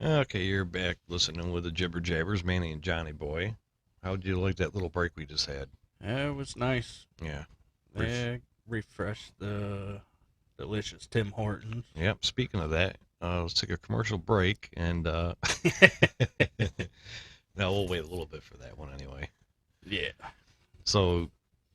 Okay, you're back listening with the Jibber Jabbers, Manny and Johnny Boy. How'd you like that little break we just had? Yeah, it was nice. Yeah. Ref- Yeah, refreshed the delicious Tim Hortons. yep, speaking of that, let's take a commercial break and no, we'll wait a little bit for that one anyway. Yeah, So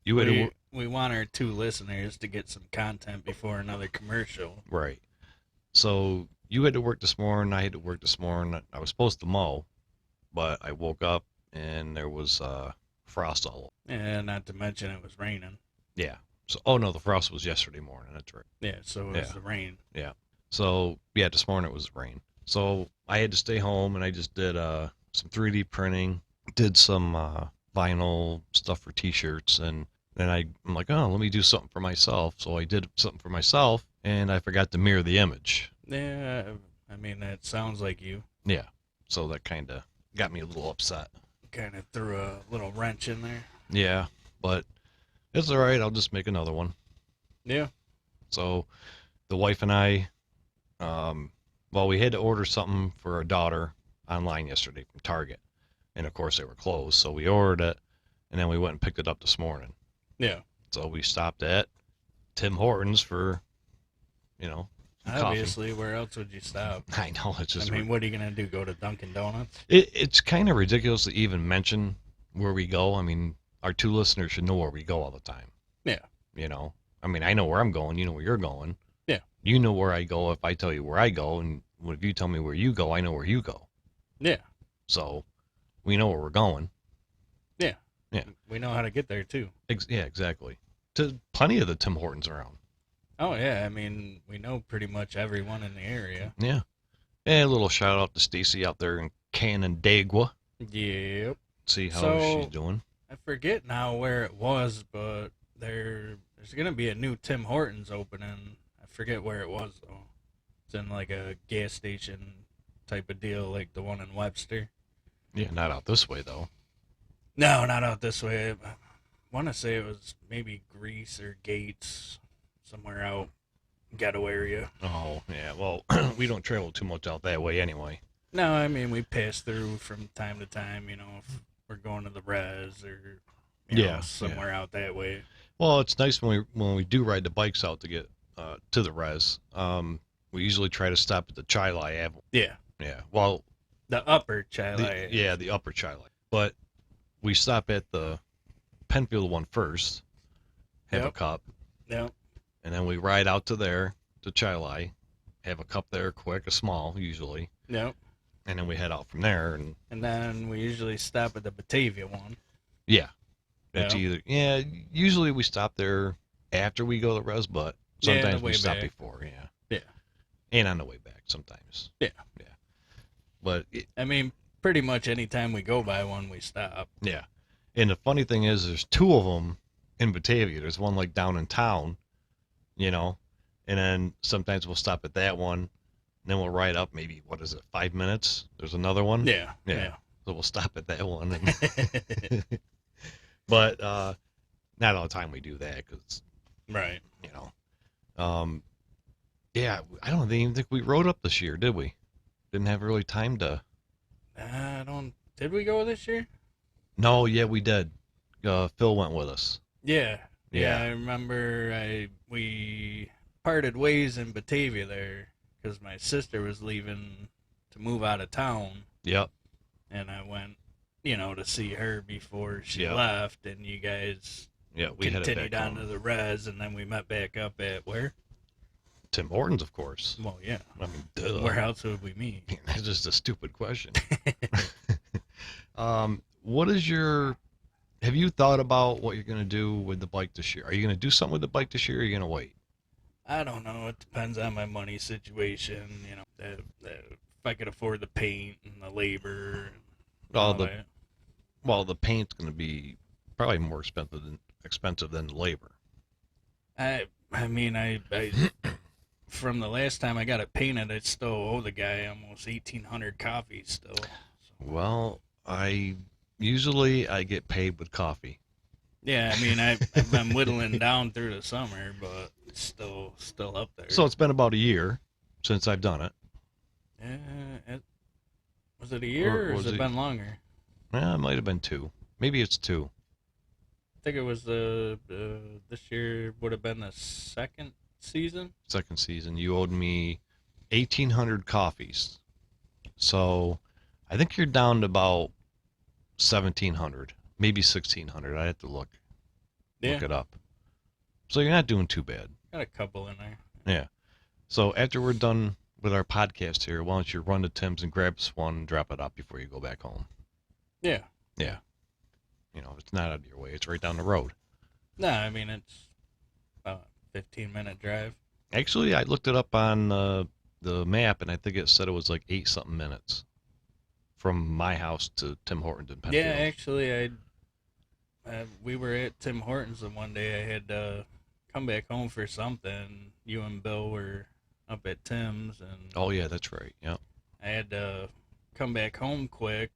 you had to we work, we want our two listeners to get some content before another commercial. right. So you had to work this morning, I had to work this morning. I was supposed to mow, but I woke up and there was frost all over. And not to mention it was raining. Yeah. So oh no, the frost was yesterday morning, that's right. Yeah, so it was Yeah. the rain. Yeah. So yeah, this morning it was rain. So I had to stay home and I just did some 3D printing, did some vinyl stuff for t-shirts, and then I'm like, oh, let me do something for myself. So I did something for myself and I forgot to mirror the image. Yeah, I mean that sounds like you. Yeah. So that kind of got me a little upset. Kind of threw a little wrench in there. Yeah, but it's all right. I'll just make another one. Yeah. So the wife and I, well, we had to order something for our daughter online yesterday from Target. And of course they were closed. So we ordered it and then we went and picked it up this morning. Yeah. So we stopped at Tim Hortons for, some coffee. Obviously, where else would you stop? I know it's just, I mean, what are you gonna do? Go to Dunkin' Donuts? it's kind of ridiculous to even mention where we go. I mean, our two listeners should know where we go all the time. Yeah. You know, I mean, I know where I'm going. You know where you're going. Yeah. You know where I go if I tell you where I go. And if you tell me where you go, I know where you go. Yeah. So we know where we're going. Yeah. Yeah. We know how to get there too. Yeah, exactly. To plenty of the Tim Hortons around. Oh yeah, I mean we know pretty much everyone in the area. Yeah. And a little shout out to Stacy out there in Canandaigua. Yep. See how So she's doing. I forget now where it was, but there's gonna be a new Tim Hortons opening. I forget where it was though. It's in like a gas station type of deal, like the one in Webster. Yeah, not out this way though. No, not out this way. I want to say it was maybe Greece or Gates, somewhere out ghetto area. Oh, yeah. Well, we don't travel too much out that way anyway. No, I mean we pass through from time to time. You know, if we're going to the res or Yeah, somewhere out that way. Well, it's nice when we do ride the bikes out to get to the res. We usually try to stop at the Chilai Ave. Yeah, Yeah. Well, the upper child. the upper Chilai. But we stop at the Penfield one first, have a Yep. cup, Yep. and then we ride out to there to Chilai, have a cup there quick, a small usually, Yep. and then we head out from there. And And then we usually stop at the Batavia one. yeah, it's Yeah. either usually we stop there after we go to the res, but Yeah, sometimes the we way stop back. before. Yeah. Yeah. And on the way back sometimes. Yeah. Yeah. But I mean, pretty much anytime we go by one, we stop. yeah. And the funny thing is, there's two of them in Batavia. There's one like down in town, and then sometimes we'll stop at that one, and then we'll ride up maybe, what is it, 5 minutes? There's another one. Yeah. Yeah. So we'll stop at that one. But not all the time we do that because, Right. yeah, I don't even think we rode up this year, did we? Didn't have really time to. I don't. Did we go this year? No, yeah, we did. Phil went with us. Yeah. Yeah. I remember. We parted ways in Batavia there because my sister was leaving to move out of town, Yep. and I went, to see her before she Yeah. left, and you guys Yeah, we headed continued back on to home. the res, and then we met back up at where? Tim Hortons, of course. Well, yeah. I mean, duh. Where else would we meet? That's just a stupid question. What is your? Have you thought about what you're gonna do with the bike this year? Are you gonna do something with the bike this year, or are you gonna wait? I don't know. It depends on my money situation. If I could afford the paint and the labor. And Well, all the that. well, the paint's gonna be probably more expensive than the labor. I mean, I from the last time I got it painted, I still owe the guy almost 1,800 copies still. So, Well, I get paid with coffee. yeah, I mean, I've been whittling down through the summer, but it's still up there. So it's been about a year since I've done it. Yeah, Was it a or year or has was it it? been longer? It might have been 2. Maybe it's 2. I think it was the this year would have been the second season. Second season. You owed me 1,800 coffees. So I think you're down to about 1,700, maybe 1,600. I have to look Yeah, it up. So you're not doing too bad. got a couple in there. Yeah. So after we're done with our podcast here, why don't you run to Tim's and grab us one and drop it off before you go back home? Yeah. Yeah. It's not out of your way. It's right down the road. No, I mean it's about a 15-minute drive. Actually, I looked it up on the map, and I think it said it was like 8 something minutes from my house to Tim Hortons in Yeah, Penfield. actually, we were at Tim Hortons and one day I had to come back home for something. You and Bill were up at Tim's and Oh yeah, that's right. Yeah. I had to come back home quick.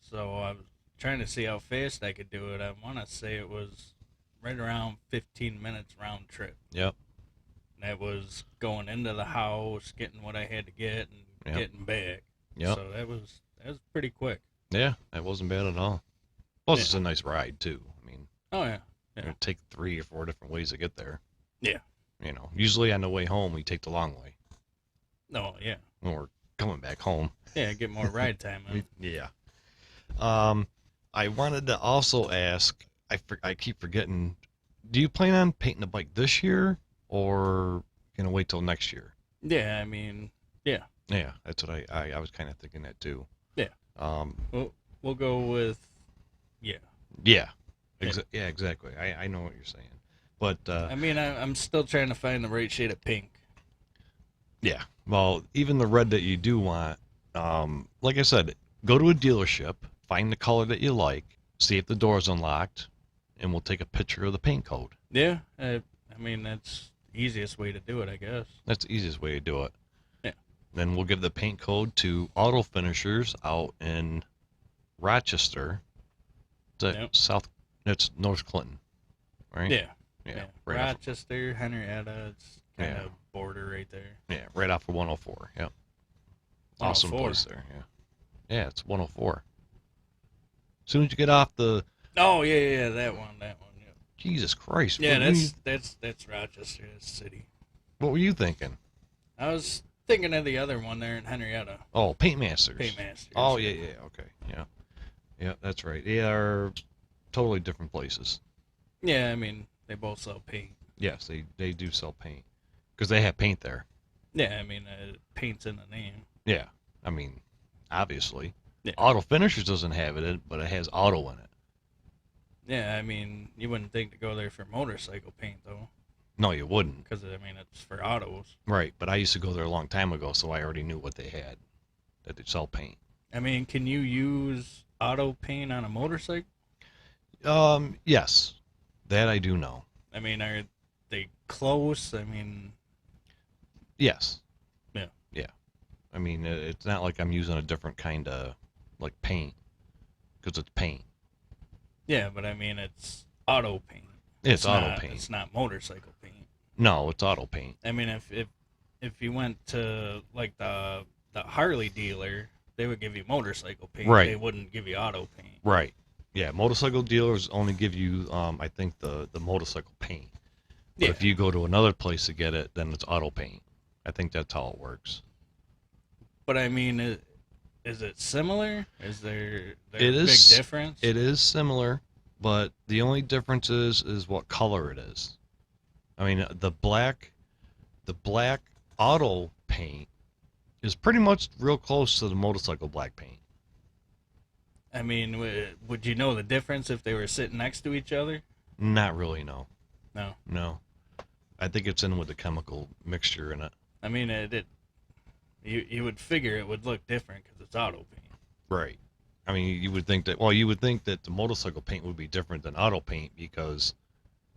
So I was trying to see how fast I could do it. I want to say it was right around 15 minutes round trip. Yep. And that was going into the house, getting what I had to get, and Yep. getting back. Yep. So that was pretty quick. Yeah, that wasn't bad at all. Plus, Yeah. it's a nice ride too. I mean, Oh yeah. you're gonna take 3 or 4 different ways to get there. Yeah. Usually on the way home we take the long way No, yeah. when we're coming back home. Yeah, get more ride time in. Yeah. Um, I wanted to also ask. I keep forgetting. Do you plan on painting the bike this year, or gonna wait till next year? Yeah, I mean, yeah. Yeah, that's what I was kind of thinking that too. Yeah. Um, We'll go with yeah. yeah, Yeah. yeah, exactly. I know what you're saying, but I mean, I'm still trying to find the right shade of pink. yeah. Well, even the red that you do want, like I said, go to a dealership, find the color that you like, see if the door's unlocked, and we'll take a picture of the paint code. Yeah, I mean that's the easiest way to do it, I guess. That's the easiest way to do it. Yeah. Then we'll give the paint code to Auto Finishers out in Rochester. Yep. That's North Clinton, right? Yeah. Yeah. Right off, Rochester, Henrietta, it's kind Yeah. of border right there. yeah, right off of 104. Yep. Awesome 104. place there. Yeah. Yeah, it's 104. As soon as you get off the Oh yeah, that one. Yeah. Jesus Christ. Yeah, what, were you, that's Rochester, that's city. what were you thinking? I was thinking of the other one there in Henrietta, Oh, Paint Masters. Paintmasters. Oh, yeah. Okay. Yeah. Yeah, that's right. They are totally different places. Yeah, I mean they both sell paint. Yes, they do sell paint because they have paint there. Yeah, I mean paint's in the name. Yeah. I mean, obviously. Yeah. Auto Finishers doesn't have it, but it has auto in it. Yeah, I mean you wouldn't think to go there for motorcycle paint though, No, you wouldn't. because I mean it's for autos. Right, but I used to go there a long time ago, so I already knew what they had, that they sell paint. I mean, can you use auto paint on a motorcycle? Yes, that I do know. I mean, are they close? I mean, Yes. Yeah. Yeah. I mean, it's not like I'm using a different kind of, like, paint, because it's paint. yeah, but I mean it's auto paint. It's auto not, paint. It's not motorcycle paint. No, it's auto paint. I mean, if you went to like the Harley dealer, they would give you motorcycle paint. Right. They wouldn't give you auto paint. Right. Yeah, motorcycle dealers only give you, I think, the motorcycle paint. But Yeah. if you go to another place to get it, then it's auto paint. I think that's how it works. But I mean, is it similar? Is there It a big is- difference? It is similar, but the only difference is what color it is. I mean, the black auto paint is pretty much real close to the motorcycle black paint. I mean, would you know the difference if they were sitting next to each other? Not really, no. No. No. I think it's in with the chemical mixture in it. I mean, you would figure it would look different because it's auto paint. Right. I mean, you would think that the motorcycle paint would be different than auto paint because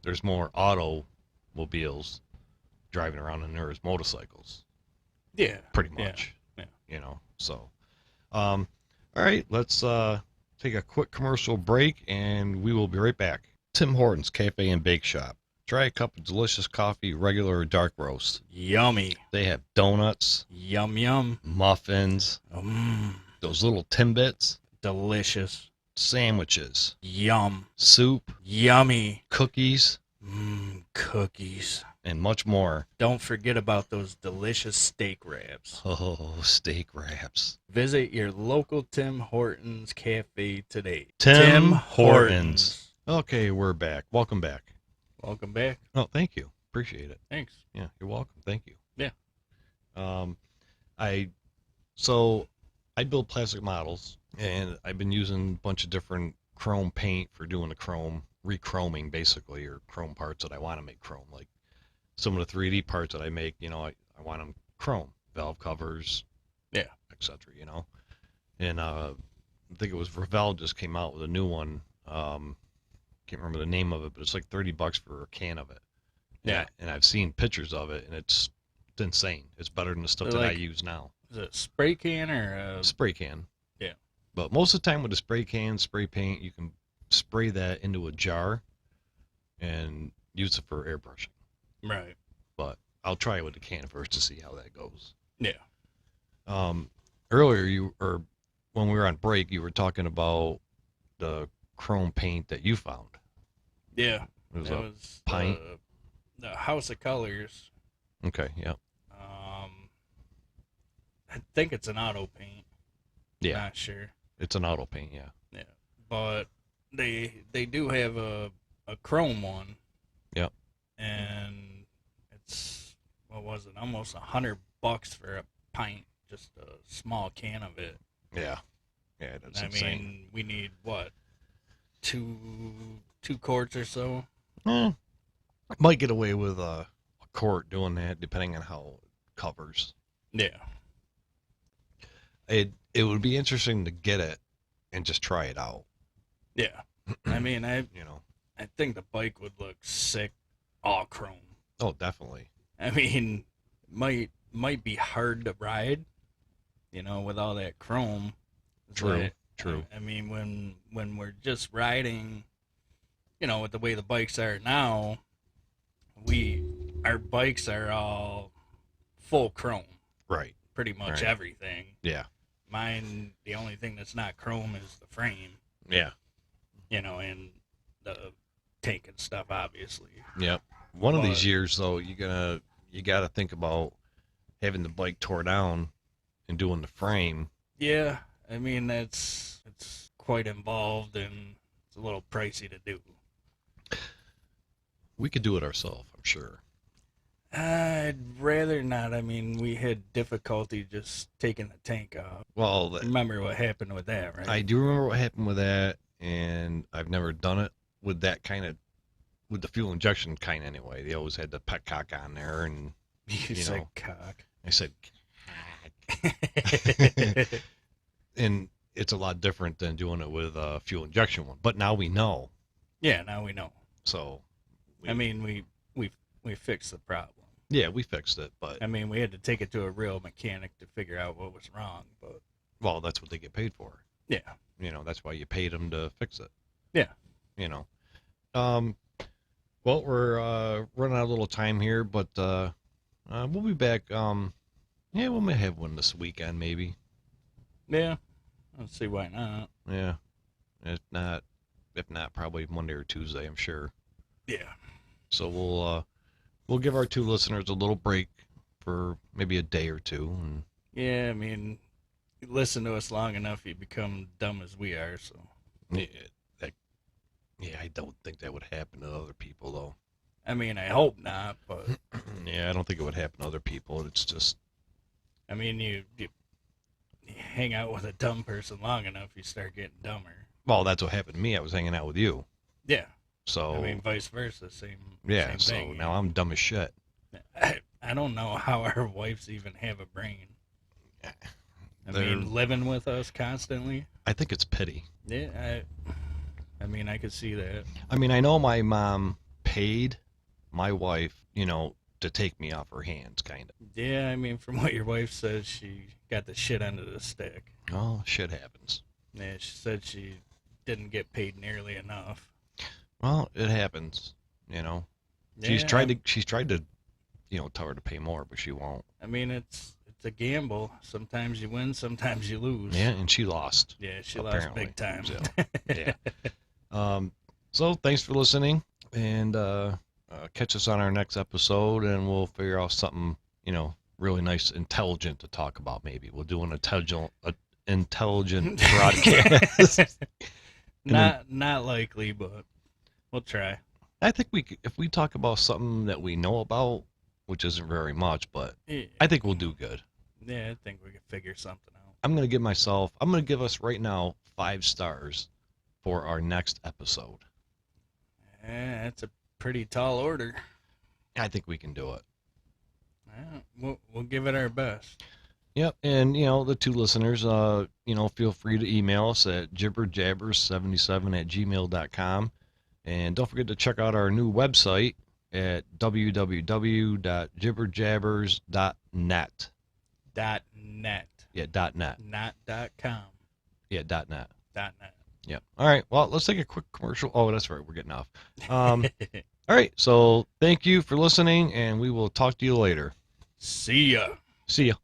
there's more automobiles driving around than there is motorcycles, Yeah. pretty Yeah. much. Yeah. So, all right, let's take a quick commercial break and we will be right back. Tim Hortons Cafe and Bake Shop. Try a cup of delicious coffee, regular or dark roast. Yummy. They have donuts, Yum yum. muffins, Those little Timbits, Delicious. sandwiches, Yum. soup, Yummy. cookies, Cookies. and much more. Don't forget about those delicious steak wraps. Oh, steak wraps. Visit your local Tim Hortons cafe today. Tim Hortons. Okay, we're back. Welcome back. Welcome back. Oh, thank you. Appreciate it. Thanks. Yeah, you're welcome. Thank you. Yeah. I build plastic models, and I've been using a bunch of different chrome paint for doing the chrome re-chroming, basically, or chrome parts that I want to make chrome. Like some of the 3D parts that I make, I want them chrome, valve covers, Yeah. etc. And I think it was Revell just came out with a new one. Can't remember the name of it, but it's like $30 for a can of it. Yeah. And I've seen pictures of it, and it's insane. It's better than the stuff that I use now. Is it a spray can or a... Spray can. Yeah. But most of the time with a spray can, spray paint, you can spray that into a jar and use it for airbrushing. Right. But I'll try it with the can first to see how that goes. Yeah. Earlier, when we were on break, you were talking about the chrome paint that you found. Yeah. It was was pint. The House of Colors. Okay, yeah. I think it's an auto paint. Yeah. Not sure. It's an auto paint, yeah. Yeah. But they do have a chrome one. Yep. And it's, what was it, almost $100 for a pint, just a small can of it. Yeah. Yeah, that's I insane. mean, we need what, two quarts or so. Might get away with a quart doing that, depending on how it covers. Yeah. It would be interesting to get it and just try it out. Yeah. I mean, I think the bike would look sick all chrome. Oh, definitely. I mean, might be hard to ride, with all that chrome. True. I mean, when we're just riding, with the way the bikes are now, our bikes are all full chrome. Right. Pretty much Right. everything. Yeah. Mine, the only thing that's not chrome is the frame. Yeah. And the tank and stuff, obviously. Yep. One of these years, though, you gotta think about having the bike tore down and doing the frame. Yeah, I mean it's quite involved and it's a little pricey to do. We could do it ourselves, I'm sure. I'd rather not. I mean, we had difficulty just taking the tank off. Well, Remember what happened with that, right? I do remember what happened with that, and I've never done it with that with the fuel injection kind anyway. They always had the petcock on there, and you said cock. I said and it's a lot different than doing it with a fuel injection one. But now we know. Yeah, now we know. So, I mean, we fixed the problem. Yeah, we fixed it, but I mean, we had to take it to a real mechanic to figure out what was wrong. But well, that's what they get paid for. Yeah. That's why you paid them to fix it. Yeah. Well, we're running out of little time here, but we'll be back. Yeah, we may have one this weekend, maybe. Yeah. Let's see why not. Yeah. If not, probably Monday or Tuesday, I'm sure. Yeah. So we'll give our two listeners a little break for maybe a day or two. And yeah, I mean, you listen to us long enough, you become dumb as we are. So yeah, I don't think that would happen to other people, though. I mean, I hope not, but yeah, I don't think it would happen to other people. It's just, I mean, you hang out with a dumb person long enough, you start getting dumber. Well, that's what happened to me. I was hanging out with you. Yeah. So I mean, vice versa, same thing. So now I'm dumb as shit. I don't know how our wives even have a brain. I mean, living with us constantly. I think it's pity. Yeah, I mean, I could see that. I mean, I know my mom paid my wife, to take me off her hands, kind of. Yeah, I mean, from what your wife says, she got the shit under the stick. Oh, shit happens. Yeah, she said she didn't get paid nearly enough. Well, it happens, She's tried to, tell her to pay more, but she won't. I mean, it's it's a gamble. Sometimes you win, sometimes you lose. Yeah, and she lost. Yeah, she apparently. lost big time. So, yeah. So thanks for listening, and catch us on our next episode, and we'll figure out something, really nice, intelligent to talk about. Maybe we'll do an intelligent broadcast. Not likely, but we'll try. I think if we talk about something that we know about, which isn't very much, but Yeah, I think we'll do good. yeah, I think we can figure something out. I'm going to give us right now 5 stars for our next episode. Yeah, that's a pretty tall order. I think we can do it. Yeah, we'll give it our best. Yep, and the 2 listeners, feel free to email us at jibberjabbers77@gmail.com, and don't forget to check out our new website at www.jibberjabbers.net. .net. Yeah, .net. Not .com. Yeah, .net. .net. Yeah. All right. Well, let's take a quick commercial. Oh, that's right. We're getting off. All right. So thank you for listening, and we will talk to you later. See ya. See ya.